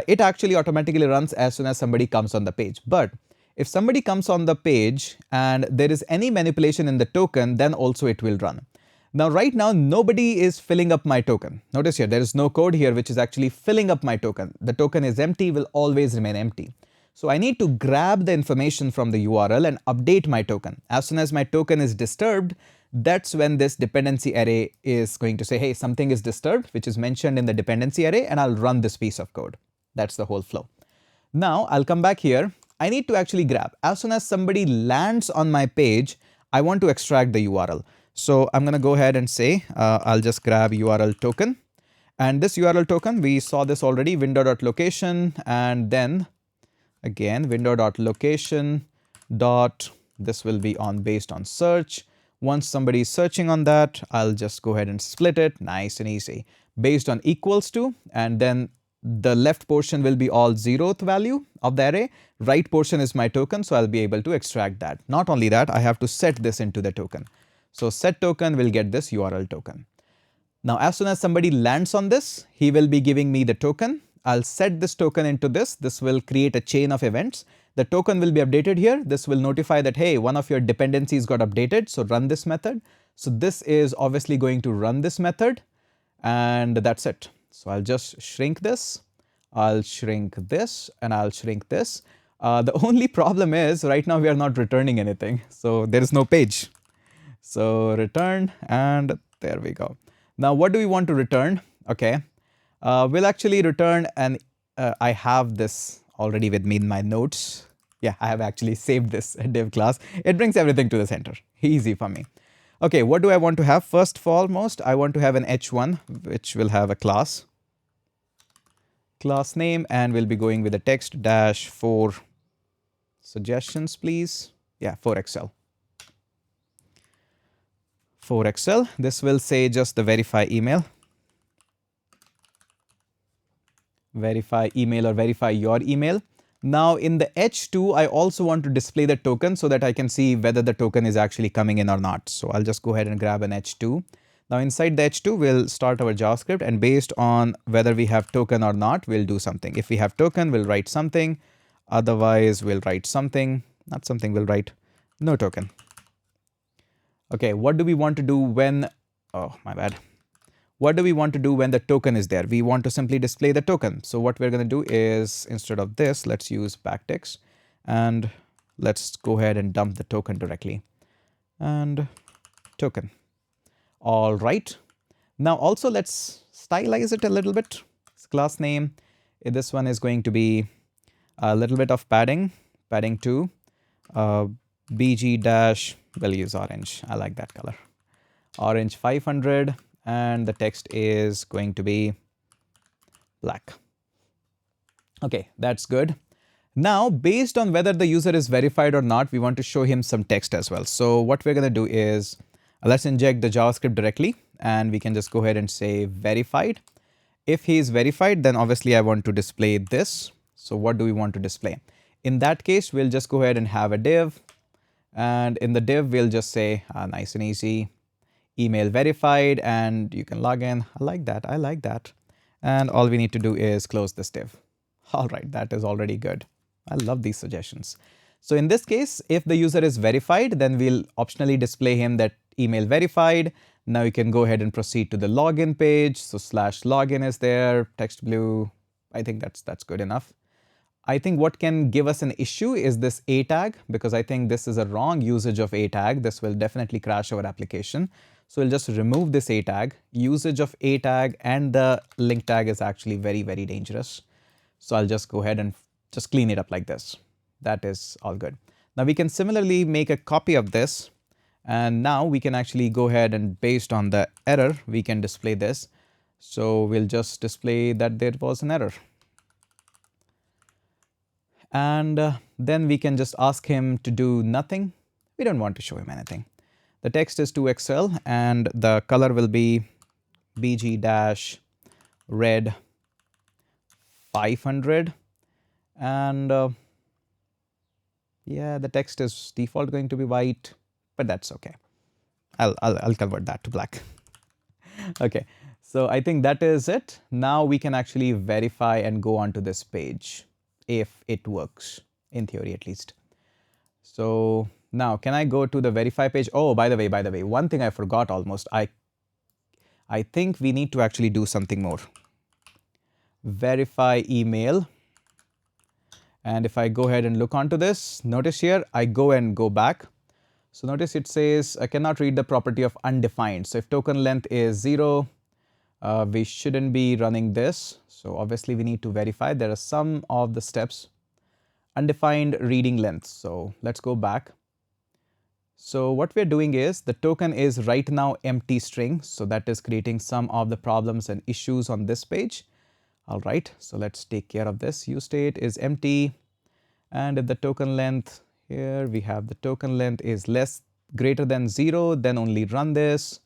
It actually automatically runs as soon as somebody comes on the page. But if somebody comes on the page and there is any manipulation in the token, then also it will run. Now, right now, nobody is filling up my token. Notice here, there is no code here which is actually filling up my token. The token is empty, will always remain empty. So I need to grab the information from the URL and update my token. As soon as my token is disturbed, that's when this dependency array is going to say, hey, something is disturbed, which is mentioned in the dependency array, and I'll run this piece of code. That's the whole flow. Now I'll come back here. I need to actually grab. As soon as somebody lands on my page, I want to extract the URL. So I'm going to go ahead and say, I'll just grab URL token. And this URL token, we saw this already, window.location, and then again, window.location dot, this will be on based on search. Once somebody is searching on that, I'll just go ahead and split it, nice and easy. Based on equals to, and then the left portion will be all 0th value of the array. Right portion is my token, so I'll be able to extract that. Not only that, I have to set this into the token. So set token will get this URL token. Now, as soon as somebody lands on this, he will be giving me the token. I'll set this token into this. This will create a chain of events. The token will be updated here. This will notify that, hey, one of your dependencies got updated. So run this method. So this is obviously going to run this method. And that's it. So I'll just shrink this. I'll shrink this and I'll shrink this. The only problem is right now we are not returning anything. So there is no page. So return, and there we go. Now, what do we want to return? Okay. We'll actually return, and I have this already with me in my notes. Yeah, I have actually saved this div class. It brings everything to the center. Easy for me. Okay, what do I want to have? First foremost, I want to have an h1, which will have a class name, and we'll be going with the text dash for suggestions, please. Yeah, for Excel. For Excel, this will say just the verify email. Verify email or verify your email. Now in the H2, I also want to display the token so that I can see whether the token is actually coming in or not. So I'll just go ahead and grab an H2. Now inside the H2, we'll start our JavaScript, and based on whether we have token or not, we'll do something. If we have token, we'll write something. Otherwise, we'll write something. Not something, we'll write no token. Okay, what do we want to do when, oh, my bad. What do we want to do when the token is there? We want to simply display the token. So what we're going to do is, instead of this, let's use backticks, and let's go ahead and dump the token directly. And token. All right. Now also let's stylize it a little bit. Class name. This one is going to be a little bit of padding 2. BG dash, we'll use orange. I like that color. Orange 500. And the text is going to be black. Okay, that's good. Now, based on whether the user is verified or not, we want to show him some text as well. So what we're going to do is, let's inject the JavaScript directly, and we can just go ahead and say verified. If he is verified, then obviously I want to display this. So what do we want to display? In that case, we'll just go ahead and have a div. And in the div, we'll just say, nice and easy, email verified, and you can log in. I like that. I like that. And all we need to do is close this div. All right, that is already good. I love these suggestions. So in this case, if the user is verified, then we'll optionally display him that email verified. Now you can go ahead and proceed to the login page. So /login is there, text blue. I think that's good enough. I think what can give us an issue is this A tag, because I think this is a wrong usage of A tag. This will definitely crash our application. So we'll just remove this A tag. Usage of A tag and the link tag is actually very, very dangerous. So I'll just go ahead and just clean it up like this. That is all good. Now we can similarly make a copy of this, and now we can actually go ahead and based on the error, we can display this. So we'll just display that there was an error. And then we can just ask him to do nothing. We don't want to show him anything. The text is 2XL and the color will be BG-red 500. And yeah, the text is default going to be white, but that's okay. I'll convert that to black. Okay, so I think that is it. Now we can actually verify and go on to this page if it works, in theory at least. So now can I go to the verify page? Oh, by the way, one thing I forgot almost. I think we need to actually do something more. Verify email. And if I go ahead and look onto this, notice here, I go back. So notice it says I cannot read the property of undefined. So if token length is 0, we shouldn't be running this. So obviously we need to verify. There are some of the steps. Undefined reading length. So let's go back. So what we're doing is the token is right now empty string. So that is creating some of the problems and issues on this page. All right, so let's take care of this. UseState is empty. And if the token length here, we have the token length is greater than 0, then only run this.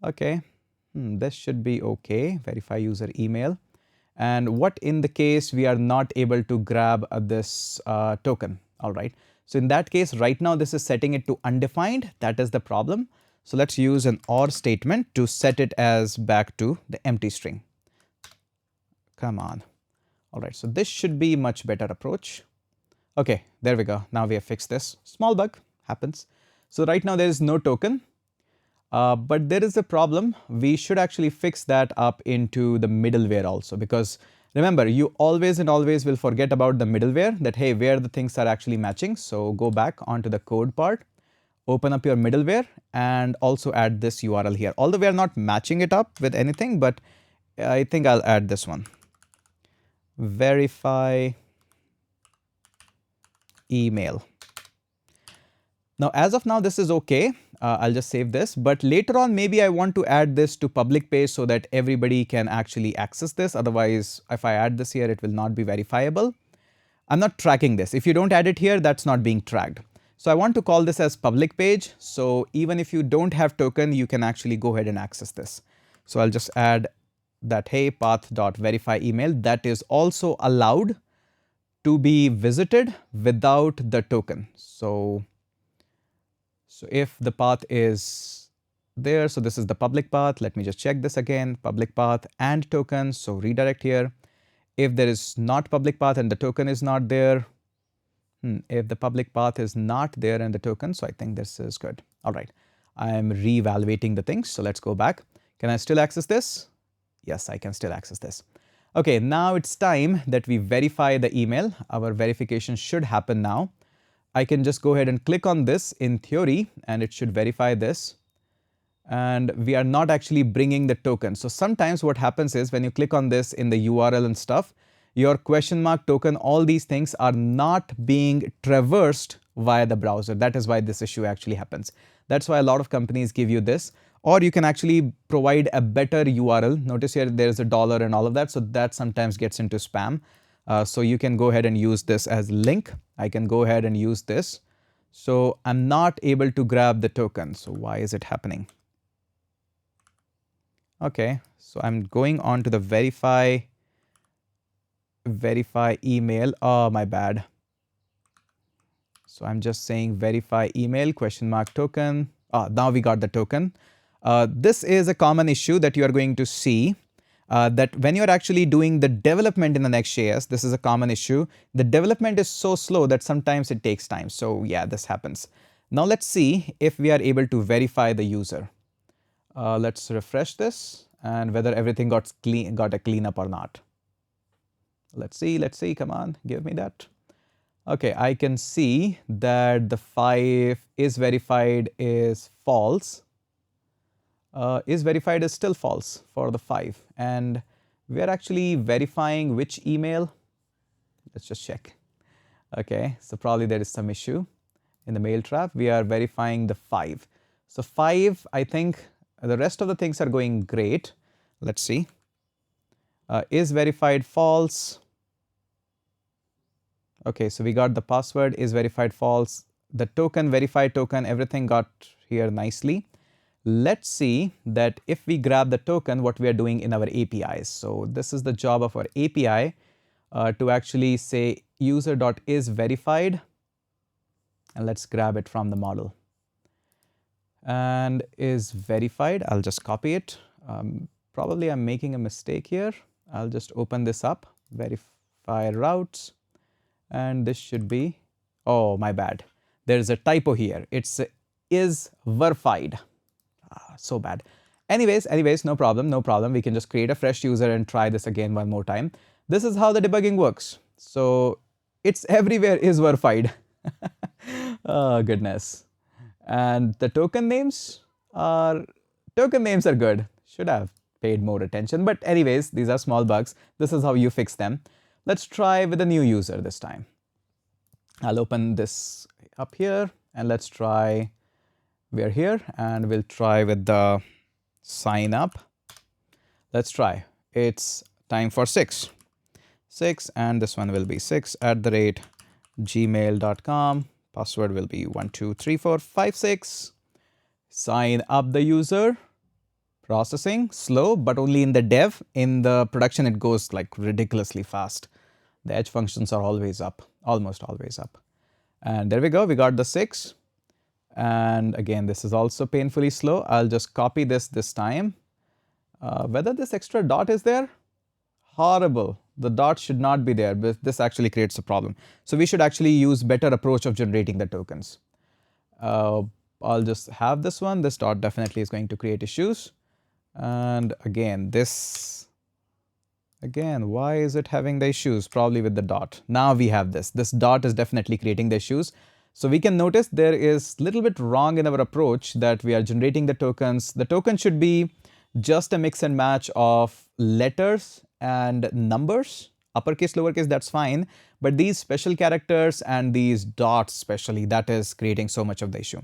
Okay, this should be okay. Verify user email. And what in the case we are not able to grab this token. All right. So in that case, right now this is setting it to undefined. That is the problem. So let's use an OR statement to set it as back to the empty string. Come on. All right. So this should be much better approach. Okay, there we go. Now we have fixed this. Small bug happens. So right now there is no token. But there is a problem. We should actually fix that up into the middleware also, because remember, you always and always will forget about the middleware, that hey, where the things are actually matching. So go back onto the code part, open up your middleware and also add this URL here. Although we are not matching it up with anything, but I think I'll add this one. Verify email. Now, as of now, this is okay. I'll just save this, but later on, maybe I want to add this to public page so that everybody can actually access this. Otherwise, if I add this here, it will not be verifiable. I'm not tracking this. If you don't add it here, that's not being tracked. So I want to call this as public page. So even if you don't have token, you can actually go ahead and access this. So I'll just add that, hey, path.verify email, that is also allowed to be visited without the token. So if the path is there, so this is the public path. Let me just check this again, public path and token. So redirect here. If there is not public path and the token is not there, if the public path is not there and the token, so I think this is good. All right, I'm reevaluating the things. So let's go back. Can I still access this? Yes, I can still access this. Okay, now it's time that we verify the email. Our verification should happen now. I can just go ahead and click on this in theory and it should verify this. And we are not actually bringing the token. So sometimes what happens is when you click on this in the URL and stuff, your question mark token, all these things are not being traversed via the browser. That is why this issue actually happens. That's why a lot of companies give you this, or you can actually provide a better URL. Notice here there's a dollar and all of that. So that sometimes gets into spam. So you can go ahead and use this as link. I can go ahead and use this. So I'm not able to grab the token. So why is it happening? Okay, so I'm going on to the verify email. Oh, my bad. So I'm just saying verify email question mark token. Now we got the token. This is a common issue that you are going to see. That when you're actually doing the development in the Next.js, this is a common issue. The development is so slow that sometimes it takes time. So yeah, this happens. Now let's see if we are able to verify the user. Let's refresh this and whether everything got a cleanup or not. Let's see, come on, give me that. Okay, I can see that the 5 is verified is false. Is verified is still false for the 5. And we are actually verifying which email. Let's just check. Okay, so probably there is some issue in the mail trap. We are verifying the 5. So 5, I think the rest of the things are going great. Let's see. Is verified false. Okay, so we got the password is verified false. The token, verified token, everything got here nicely. Let's see that if we grab the token, what we are doing in our APIs. So this is the job of our API to actually say user.isVerified, and let's grab it from the model. And is verified, I'll just copy it. Probably I'm making a mistake here. I'll just open this up, verify routes, and this should be, oh, my bad. There's a typo here. It's is verified. So bad. Anyways, no problem. We can just create a fresh user and try this again one more time. This is how the debugging works. So it's everywhere is verified. Oh, goodness. And the token names are good. Should have paid more attention. But anyways, these are small bugs. This is how you fix them. Let's try with a new user this time. I'll open this up here and let's try. We're here and we'll try with the sign up. Let's try. It's time for 6, and this one will be 6@gmail.com. Password will be 123456. Sign up the user. Processing slow, but only in the dev. In the production, it goes like ridiculously fast. The edge functions are always up, almost always up. And there we go. We got the 6. And again, this is also painfully slow. I'll just copy this time. Whether this extra dot is there? Horrible. The dot should not be there, but this actually creates a problem. So we should actually use better approach of generating the tokens. I'll just have this one. This dot definitely is going to create issues. And again, why is it having the issues? Probably with the dot. Now we have this. This dot is definitely creating the issues. So we can notice there is a little bit wrong in our approach that we are generating the tokens. The token should be just a mix and match of letters and numbers, uppercase, lowercase, that's fine. But these special characters and these dots especially, that is creating so much of the issue.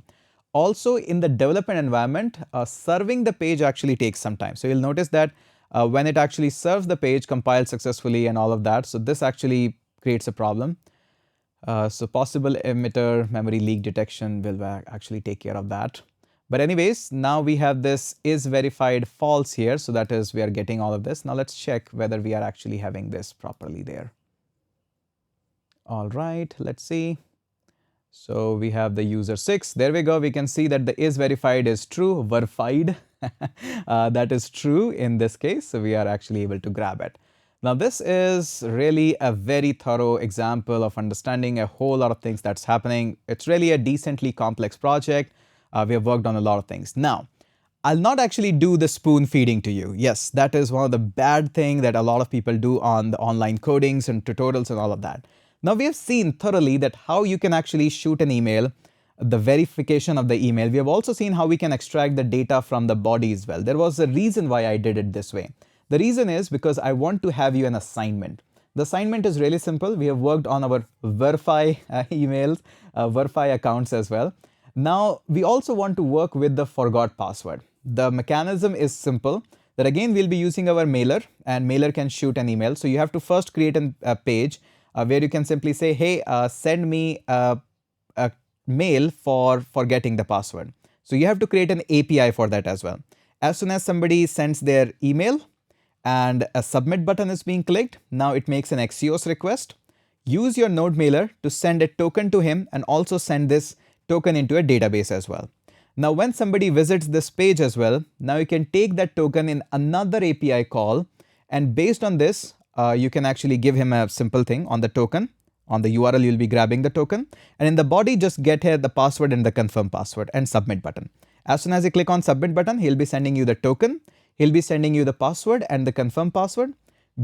Also in the development environment, serving the page actually takes some time. So you'll notice that when it actually serves the page, compiles successfully and all of that. So this actually creates a problem. So possible emitter memory leak detection will actually take care of that. But anyways, now we have this is verified false here. So that is, we are getting all of this. Now let's check whether we are actually having this properly there. All right, let's see. So we have the user 6. There we go. We can see that the is verified is true, verified. That is true in this case. So we are actually able to grab it. Now this is really a very thorough example of understanding a whole lot of things that's happening. It's really a decently complex project. We have worked on a lot of things. Now, I'll not actually do the spoon feeding to you. Yes, that is one of the bad things that a lot of people do on the online codings and tutorials and all of that. Now we have seen thoroughly that how you can actually shoot an email, the verification of the email. We have also seen how we can extract the data from the body as well. There was a reason why I did it this way. The reason is because I want to have you an assignment. The assignment is really simple. We have worked on our verify emails, verify accounts as well. Now we also want to work with the forgot password. The mechanism is simple. That again, we'll be using our mailer, and mailer can shoot an email. So you have to first create a page where you can simply say, hey, send me a mail for forgetting the password. So you have to create an API for that as well. As soon as somebody sends their email and a submit button is being clicked, now it makes an Axios request. Use your node mailer to send a token to him and also send this token into a database as well. Now when somebody visits this page as well, now you can take that token in another API call, and based on this, you can actually give him a simple thing on the token. On the URL, you'll be grabbing the token, and in the body, just get here the password and the confirm password and submit button. As soon as you click on submit button, he'll be sending you the token. He'll be sending you the password and the confirm password.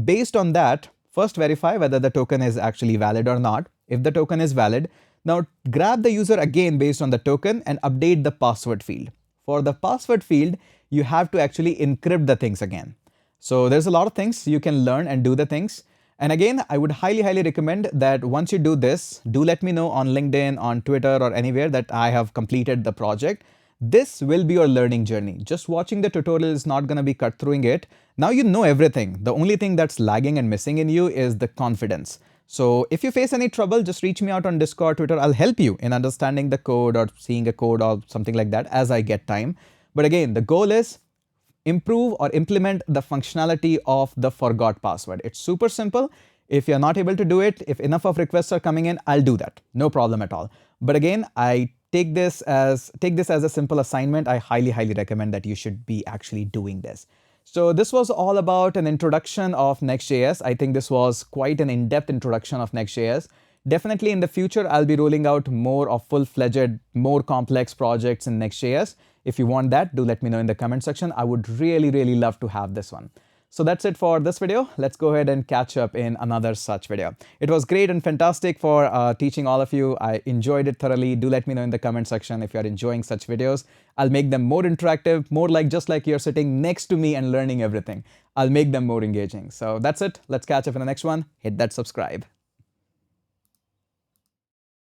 Based on that, first verify whether the token is actually valid or not. If the token is valid, now grab the user again based on the token and update the password field. For the password field, you have to actually encrypt the things again. So there's a lot of things you can learn and do the things. And again, I would highly, highly recommend that once you do this, do let me know on LinkedIn, on Twitter, or anywhere that I have completed the project. This will be your learning journey. Just watching the tutorial is not going to be cut through it. Now you know everything. The only thing that's lagging and missing in you is the confidence. So if you face any trouble, just reach me out on Discord, Twitter. I'll help you in understanding the code or seeing a code or something like that as I get time. But again, the goal is improve or implement the functionality of the forgot password. It's super simple. If you're not able to do it, if enough of requests are coming in, I'll do that. No problem at all. But again, I take this as a simple assignment. I highly, highly recommend that you should be actually doing this. So this was all about an introduction of Next.js. I think this was quite an in-depth introduction of Next.js. Definitely in the future, I'll be rolling out more of full-fledged, more complex projects in Next.js. If you want that, do let me know in the comment section. I would really, really love to have this one. So that's it for this video. Let's go ahead and catch up in another such video. It was great and fantastic for teaching all of you. I enjoyed it thoroughly. Do let me know in the comment section if you're enjoying such videos. I'll make them more interactive, more like just like you're sitting next to me and learning everything. I'll make them more engaging. So that's it. Let's catch up in the next one. Hit that subscribe.